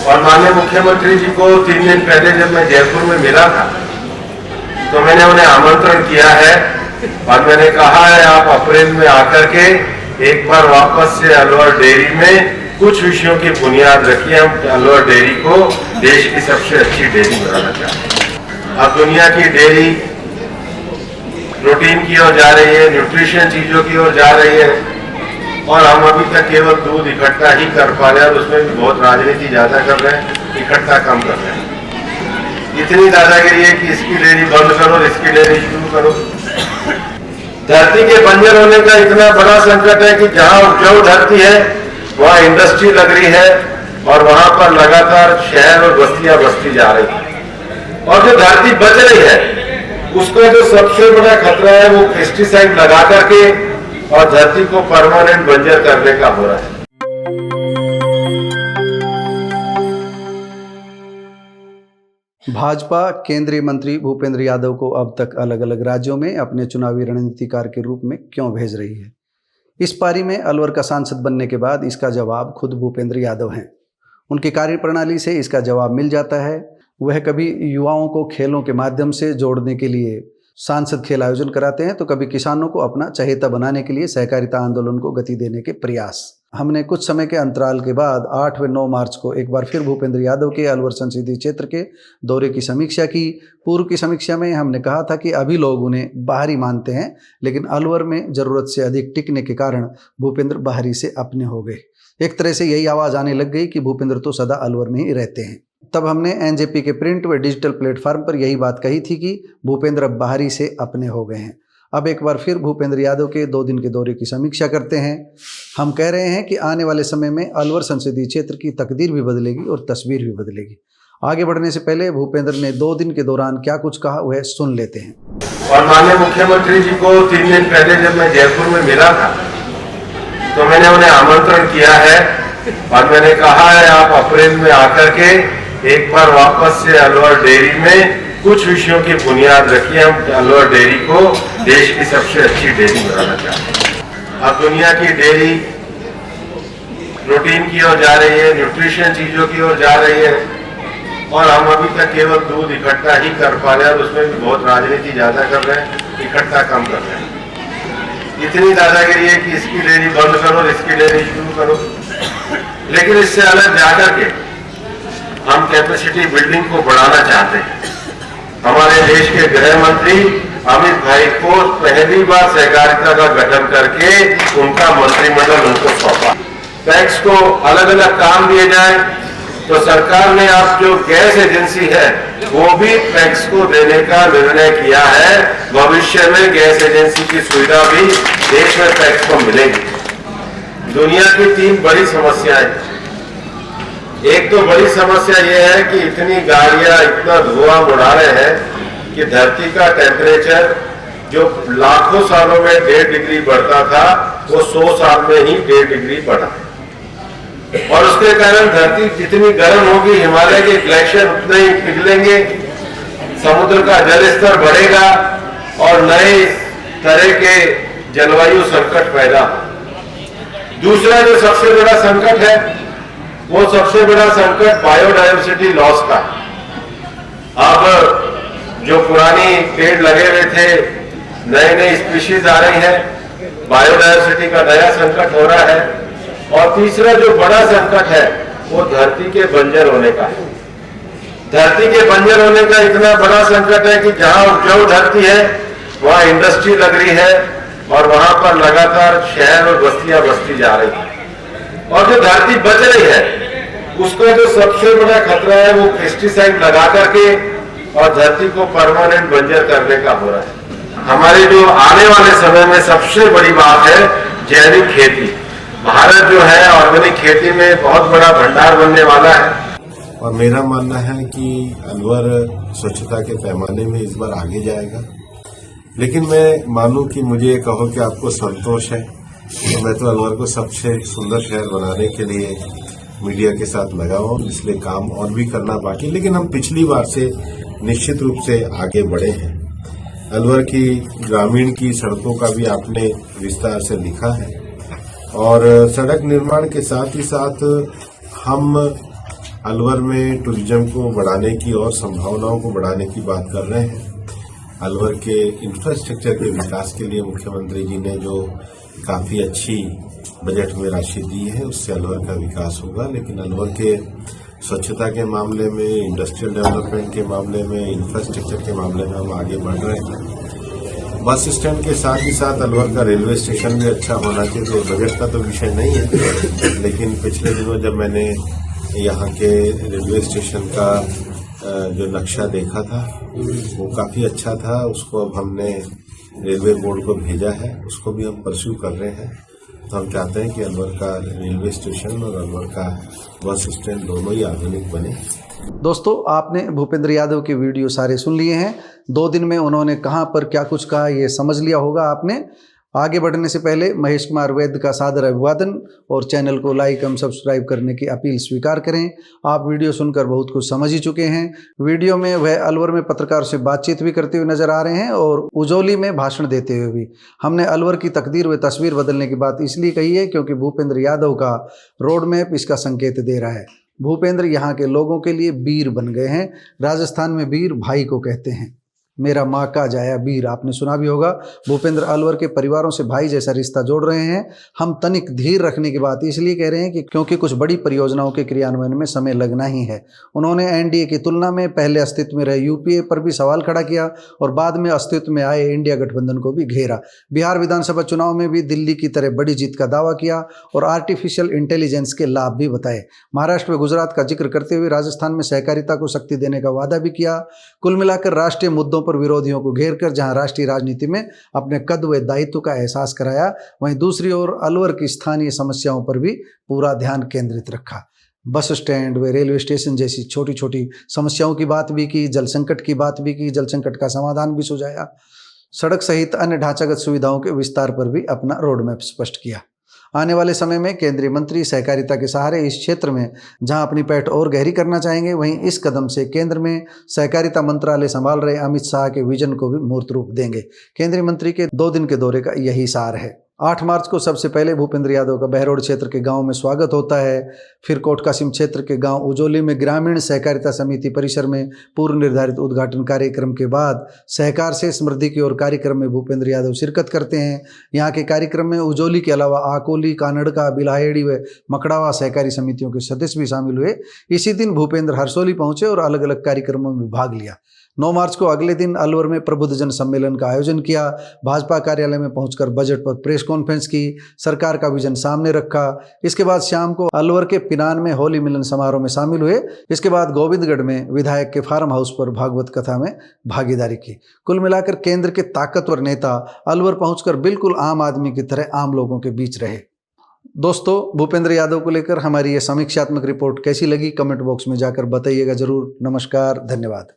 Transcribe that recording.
और माननीय मुख्यमंत्री जी को 3 दिन पहले जब मैं जयपुर में मिला था तो मैंने उन्हें आमंत्रण किया है और मैंने कहा है आप अप्रैल में आकर के एक बार वापस से अलवर डेयरी में कुछ विषयों की बुनियाद रखिए। हम अलवर डेयरी को देश की सबसे अच्छी डेयरी बनाना चाहते हैं। अब दुनिया की डेयरी प्रोटीन की ओर जा रही है, न्यूट्रिशन चीजों की ओर जा रही है और हम अभी तक केवल दूध इकट्ठा ही कर पा रहे हैं और उसमें भी बहुत राजनीति ज्यादा कर रहे हैं, इकट्ठा कम कर रहे हैं। इतनी दादागिरी है कि इसकी डेयरी बंद करो, इसकी डेयरी शुरू करो। धरती के बंजर होने का इतना बड़ा संकट है कि जहां उपजाऊ धरती है वहां इंडस्ट्री लग रही है और वहां पर लगातार शहर और बस्तियां बसती जा रही है। और जो धरती बच रही है उसका जो सबसे बड़ा खतरा है वो पेस्टिसाइड लगा करके और धरती को परमानेंट बंजर करने का हो रहा है। भाजपा केंद्रीय मंत्री भूपेंद्र यादव को अब तक अलग अलग राज्यों में अपने चुनावी रणनीतिकार के रूप में क्यों भेज रही है? इस पारी में अलवर का सांसद बनने के बाद इसका जवाब खुद भूपेंद्र यादव हैं। उनकी कार्यप्रणाली से इसका जवाब मिल जाता है। वह कभी युवाओं को खेलों के माध्यम से जोड़ने के लिए सांसद खेल आयोजन कराते हैं तो कभी किसानों को अपना चहेता बनाने के लिए सहकारिता आंदोलन को गति देने के प्रयास। हमने कुछ समय के अंतराल के बाद 8 व 9 मार्च को एक बार फिर भूपेंद्र यादव के अलवर संसदीय क्षेत्र के दौरे की समीक्षा की। पूर्व की समीक्षा में हमने कहा था कि अभी लोग उन्हें बाहरी मानते हैं, लेकिन अलवर में ज़रूरत से अधिक टिकने के कारण भूपेंद्र बाहरी से अपने हो गए। एक तरह से यही आवाज़ आने लग गई कि भूपेंद्र तो सदा अलवर में ही रहते हैं। तब हमने एनजेपी के प्रिंट व डिजिटल प्लेटफॉर्म पर यही बात कही थी कि भूपेंद्र अब बाहरी से अपने हो गए हैं। अब एक बार फिर भूपेंद्र यादव के 2 दिन के दौरे की समीक्षा करते हैं। हम कह रहे हैं कि आने वाले समय में अलवर संसदीय क्षेत्र की तकदीर भी बदलेगी और तस्वीर भी बदलेगी। आगे बढ़ने से पहले भूपेंद्र ने 2 दिन के दौरान क्या कुछ कहा वह सुन लेते हैं। और माननीय मुख्यमंत्री जी को 3 दिन पहले जब मैं जयपुर में मिला था तो मैंने उन्हें आमंत्रण किया है और मैंने कहा है आप अप्रैल में आकर के एक बार वापस से अलवर डेयरी में कुछ विषयों की बुनियाद रखिए। हम अलवर डेयरी को देश की सबसे अच्छी डेयरी बनाना चाहते हैं। अब दुनिया की डेयरी प्रोटीन की ओर जा रही है, न्यूट्रिशन चीजों की ओर जा रही है और हम अभी तक केवल दूध इकट्ठा ही कर पा रहे हैं और उसमें भी बहुत राजनीति ज्यादा कर रहे हैं, इकट्ठा कम कर रहे हैं। इतनी दादागिरी है कि इसकी डेयरी बंद करो, इसकी डेयरी शुरू करो। लेकिन इससे अलग जाकर के हम कैपेसिटी बिल्डिंग को बढ़ाना चाहते हैं। हमारे देश के गृह मंत्री अमित भाई को पहली बार सहकारिता का गठन करके उनका मंत्रिमंडल उनको सौंपा। पैक्स को अलग अलग काम दिए जाए तो सरकार ने आप जो गैस एजेंसी है वो भी पैक्स को देने का निर्णय किया है। भविष्य में गैस एजेंसी की सुविधा भी देश में पैक्स को मिलेगी। दुनिया की 3 बड़ी समस्याएं, एक तो बड़ी समस्या यह है कि इतनी गाड़ियां इतना धुआं उड़ा रहे हैं कि धरती का टेम्परेचर जो लाखों सालों में 1.5 डिग्री बढ़ता था वो 100 साल में ही 1.5 डिग्री बढ़ा और उसके कारण धरती जितनी गर्म होगी हिमालय के ग्लेशियर उतने ही पिघलेंगे, समुद्र का जल स्तर बढ़ेगा और नए तरह के जलवायु संकट पैदा हो। दूसरा जो सबसे बड़ा संकट है वो सबसे बड़ा संकट बायोडायवर्सिटी लॉस का। अब जो पुरानी पेड़ लगे हुए थे, नए नए स्पीशीज आ रही है, बायोडायवर्सिटी का नया संकट हो रहा है। और तीसरा जो बड़ा संकट है वो धरती के बंजर होने का है। धरती के बंजर होने का इतना बड़ा संकट है कि जहां उपजाऊ धरती है वहां इंडस्ट्री लग रही है और वहां पर लगातार शहर और बस्तियां बसती जा रही है। और जो धरती बच रही है उसका जो सबसे बड़ा खतरा है वो पेस्टिसाइड लगा करके और धरती को परमानेंट बंजर करने का हो रहा है। हमारे जो आने वाले समय में सबसे बड़ी बात है जैविक खेती। भारत जो है ऑर्गेनिक खेती में बहुत बड़ा भंडार बनने वाला है और मेरा मानना है कि अलवर स्वच्छता के पैमाने में इस बार आगे जाएगा। लेकिन मैं मानूं कि मुझे ये कहो कि आपको संतोष है तो मैं तो अलवर को सबसे सुंदर शहर बनाने के लिए मीडिया के साथ लगा हूं, इसलिए काम और भी करना बाकी। लेकिन हम पिछली बार से निश्चित रूप से आगे बढ़े हैं। अलवर की ग्रामीण की सड़कों का भी आपने विस्तार से लिखा है और सड़क निर्माण के साथ ही साथ हम अलवर में टूरिज्म को बढ़ाने की और संभावनाओं को बढ़ाने की बात कर रहे हैं। अलवर के इंफ्रास्ट्रक्चर के विकास के लिए मुख्यमंत्री जी ने जो काफी अच्छी बजट में राशि दी है, उससे अलवर का विकास होगा। लेकिन अलवर के स्वच्छता के मामले में, इंडस्ट्रियल डेवलपमेंट के मामले में, इंफ्रास्ट्रक्चर के मामले में हम आगे बढ़ रहे हैं। बस स्टैंड के साथ ही साथ अलवर का रेलवे स्टेशन भी अच्छा होना चाहिए। तो बजट का तो विषय नहीं है, लेकिन पिछले दिनों जब मैंने यहाँ के रेलवे स्टेशन का जो नक्शा देखा था वो काफी अच्छा था। उसको अब हमने रेलवे बोर्ड को भेजा है, उसको भी हम परस्यू कर रहे हैं। तो हम चाहते हैं कि अलवर का रेलवे स्टेशन और अलवर का बस स्टैंड दोनों ही आधुनिक बने। दोस्तों, आपने भूपेंद्र यादव की वीडियो सारे सुन लिए हैं। 2 दिन में उन्होंने कहां पर क्या कुछ कहा ये समझ लिया होगा आपने। आगे बढ़ने से पहले महेश कुमार वैद्य का सादर अभिवादन और चैनल को लाइक एवं सब्सक्राइब करने की अपील स्वीकार करें। आप वीडियो सुनकर बहुत कुछ समझ ही चुके हैं। वीडियो में वह अलवर में पत्रकारों से बातचीत भी करते हुए नजर आ रहे हैं और उजौली में भाषण देते हुए भी। हमने अलवर की तकदीर व तस्वीर बदलने की बात इसलिए कही है क्योंकि भूपेंद्र यादव का रोड मैप इसका संकेत दे रहा है। भूपेंद्र यहाँ के लोगों के लिए वीर बन गए हैं। राजस्थान में वीर भाई को कहते हैं। मेरा माँ का जाया वीर, आपने सुना भी होगा। भूपेंद्र अलवर के परिवारों से भाई जैसा रिश्ता जोड़ रहे हैं। हम तनिक धीर रखने की बात इसलिए कह रहे हैं कि क्योंकि कुछ बड़ी परियोजनाओं के क्रियान्वयन में समय लगना ही है। उन्होंने एनडीए की तुलना में पहले अस्तित्व में रहे यूपीए पर भी सवाल खड़ा किया और बाद में अस्तित्व में आए इंडिया गठबंधन को भी घेरा। बिहार विधानसभा चुनाव में भी दिल्ली की तरह बड़ी जीत का दावा किया और आर्टिफिशियल इंटेलिजेंस के लाभ भी बताए। महाराष्ट्र व गुजरात का जिक्र करते हुए राजस्थान में सहकारिता को शक्ति देने का वादा भी किया। कुल मिलाकर राष्ट्रीय मुद्दों पर विरोधियों को घेरकर जहां राष्ट्रीय राजनीति में अपने कद व दायित्व का एहसास कराया, वहीं दूसरी ओर अलवर की स्थानीय समस्याओं पर भी पूरा ध्यान केंद्रित रखा। बस स्टैंड व रेलवे स्टेशन जैसी छोटी छोटी समस्याओं की बात भी की, जल संकट की बात भी की, जल संकट का समाधान भी सुझाया, सड़क सहित अन्य ढांचागत सुविधाओं के विस्तार पर भी अपना रोड मैप स्पष्ट किया। आने वाले समय में केंद्रीय मंत्री सहकारिता के सहारे इस क्षेत्र में जहां अपनी पैठ और गहरी करना चाहेंगे, वहीं इस कदम से केंद्र में सहकारिता मंत्रालय संभाल रहे अमित शाह के विजन को भी मूर्त रूप देंगे। केंद्रीय मंत्री के 2 दिन के दौरे का यही सार है। 8 मार्च को सबसे पहले भूपेंद्र यादव का बहरोड क्षेत्र के गांव में स्वागत होता है। फिर कोटकासिम क्षेत्र के गांव उजौली में ग्रामीण सहकारिता समिति परिसर में पूर्व निर्धारित उद्घाटन कार्यक्रम के बाद सहकार से समृद्धि की ओर कार्यक्रम में भूपेंद्र यादव शिरकत करते हैं। यहाँ के कार्यक्रम में उजौली के अलावा आकोली, कानड़का, बिलाहेड़ी व मकड़ावा सहकारी समितियों के सदस्य भी शामिल हुए। इसी दिन भूपेंद्र हरसोली पहुंचे और अलग अलग कार्यक्रमों में भाग लिया। 9 मार्च को अगले दिन अलवर में प्रबुद्धजन सम्मेलन का आयोजन किया। भाजपा कार्यालय में पहुंचकर बजट पर प्रेस कॉन्फ्रेंस की, सरकार का विजन सामने रखा। इसके बाद शाम को अलवर के पिनान में होली मिलन समारोह में शामिल हुए। इसके बाद गोविंदगढ़ में विधायक के फार्म हाउस पर भागवत कथा में भागीदारी की। कुल मिलाकर केंद्र के ताकतवर नेता अलवर पहुंचकर बिल्कुल आम आदमी की तरह आम लोगों के बीच रहे। दोस्तों, भूपेंद्र यादव को लेकर हमारी ये समीक्षात्मक रिपोर्ट कैसी लगी कमेंट बॉक्स में जाकर बताइएगा जरूर। नमस्कार, धन्यवाद।